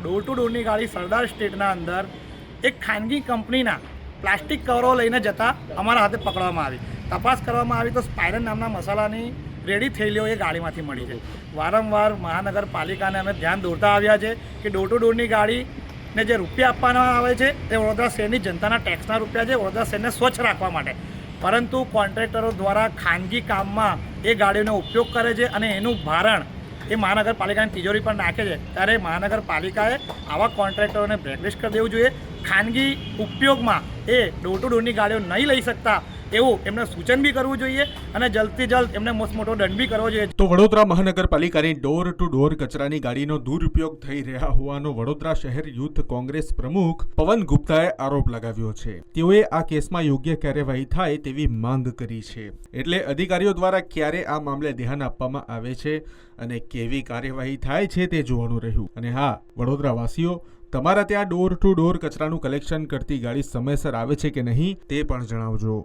Door to ડોરની ગાડી સરદાર સ્ટેટના અંદર એક ખાનગી કંપનીના પ્લાસ્ટિક કવરો લઈને જતા અમારા હાથે પકડવામાં આવી. તપાસ કરવામાં આવી તો સ્પાયરન નામના મસાલાની રેડી થયેલીઓ એ ગાડીમાંથી મળી છે. વારંવાર મહાનગરપાલિકાને અમે ધ્યાન દોરતા આવ્યા છે કે ડોર ટુ ડોરની ગાડીને જે રૂપિયા આપવાના આવે છે તે વડોદરા શહેરની જનતાના ટેક્સના રૂપિયા છે, વડોદરા શહેરને સ્વચ્છ રાખવા માટે. પરંતુ કોન્ટ્રાક્ટરો દ્વારા ખાનગી કામમાં એ ગાડીનો ઉપયોગ કરે છે અને એનું ભારણ એ મહાનગરપાલિકાની તિજોરી પર નાખે છે. ત્યારે મહાનગરપાલિકાએ આવા કોન્ટ્રાક્ટરોને બ્લેકલિસ્ટ કરી દેવું જોઈએ. ખાનગી ઉપયોગમાં એ ડોર ટુ ડોરની ગાડીઓ નહીં લઈ શકતા એવું એમને સૂચન બી કરવું જોઈએ અને જલ્દથી જલ્દ એમને મોટો દંડ બી કરવો જોઈએ. તો વડોદરા મહાનગરપાલિકાની ડોર ટુ ડોર કચરાની ગાડીનો દુરુપયોગ થઈ રહ્યા હોવાનો વડોદરા શહેર યુથ કોંગ્રેસ પ્રમુખ પવન ગુપ્તાએ આરોપ લગાવ્યો છે. તેઓએ આ કેસમાં યોગ્ય કાર્યવાહી થાય તેવી માંગ કરી છે. એટલે અધિકારીઓ દ્વારા ક્યારે આ મામલે ધ્યાન આપવામાં આવે છે અને કેવી કાર્યવાહી થાય છે તે જોવાનું રહ્યું. અને હા, વડોદરા વાસીઓ, તમારા ત્યાં ડોર ટુ ડોર કચરાનું કલેક્શન કરતી ગાડી સમયસર આવે છે કે નહીં તે પણ જણાવજો.